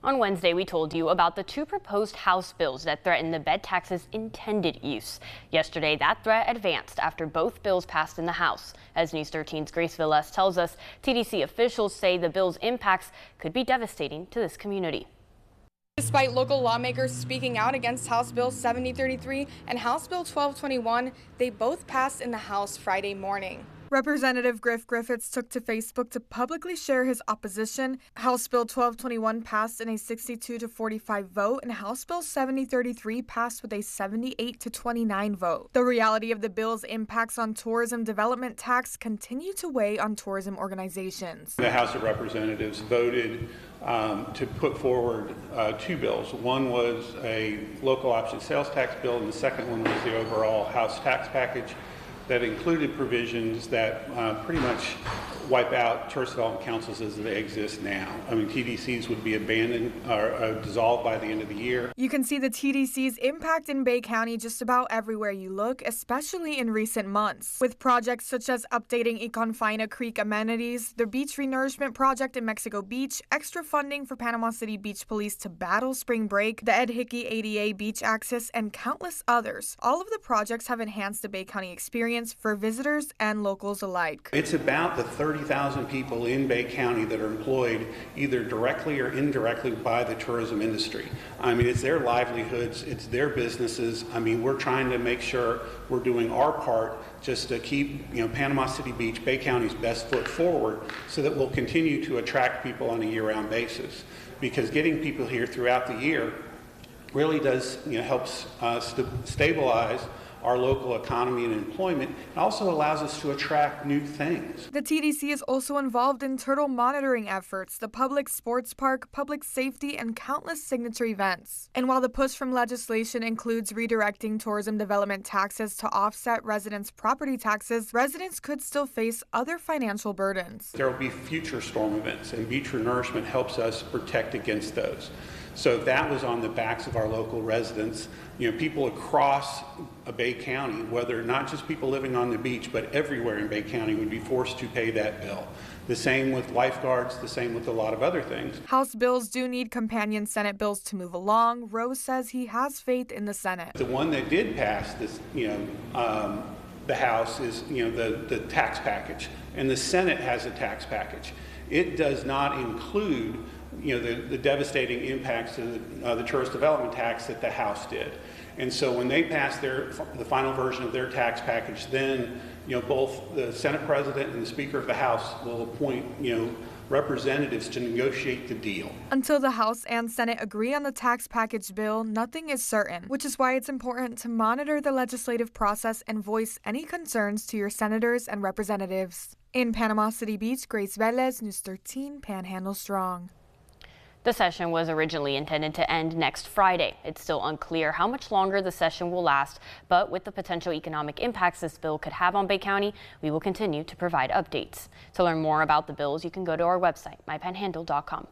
On Wednesday, we told you about the two proposed House bills that threaten the bed tax's intended use. Yesterday, that threat advanced after both bills passed in the House. As News 13's Grace Velez tells us, TDC officials say the bill's impacts could be devastating to this community. Despite local lawmakers speaking out against House Bill 7033 and House Bill 1221, they both passed in the House Friday morning. Representative Griff Griffiths took to Facebook to publicly share his opposition. House Bill 1221 passed in a 62-45 vote, and House Bill 7033 passed with a 78-29 vote. The reality of the bill's impacts on tourism development tax continue to weigh on tourism organizations. The House of Representatives voted to put forward two bills. One was a local option sales tax bill, and the second one was the overall House tax package that included provisions that pretty much wipe out tourist development councils as they exist now. I mean, TDCs would be abandoned or dissolved by the end of the year. You can see the TDC's impact in Bay County just about everywhere you look, especially in recent months. With projects such as updating Econfina Creek amenities, the beach renourishment project in Mexico Beach, extra funding for Panama City Beach Police to battle spring break, the Ed Hickey ADA beach access, and countless others. All of the projects have enhanced the Bay County experience for visitors and locals alike. It's about the 30,000 people in Bay County that are employed either directly or indirectly by the tourism industry. I mean, it's their livelihoods, it's their businesses. I mean, we're trying to make sure we're doing our part just to keep, Panama City Beach, Bay County's best foot forward so that we'll continue to attract people on a year-round basis. Because getting people here throughout the year really does, helps stabilize our local economy and employment, and also allows us to attract new things. The TDC is also involved in turtle monitoring efforts, the public sports park, public safety, and countless signature events. And while the push from legislation includes redirecting tourism development taxes to offset residents' property taxes, residents could still face other financial burdens. There will be future storm events, and beach renourishment helps us protect against those. So that was on the backs of our local residents. People across Bay County, whether not just people living on the beach, but everywhere in Bay County would be forced to pay that bill. The same with lifeguards, the same with a lot of other things. House bills do need companion Senate bills to move along. Rose says he has faith in the Senate. The one that did pass this, the House is, the tax package, and the Senate has a tax package. It does not include the devastating impacts of the tourist development tax that the House did. And so when they pass the final version of their tax package, then both the Senate President and the Speaker of the House will appoint representatives to negotiate the deal. Until the House and Senate agree on the tax package bill, nothing is certain, which is why it's important to monitor the legislative process and voice any concerns to your senators and representatives. In Panama City Beach, Grace Velez, News 13, Panhandle Strong. The session was originally intended to end next Friday. It's still unclear how much longer the session will last, but with the potential economic impacts this bill could have on Bay County, we will continue to provide updates. To learn more about the bills, you can go to our website, mypanhandle.com.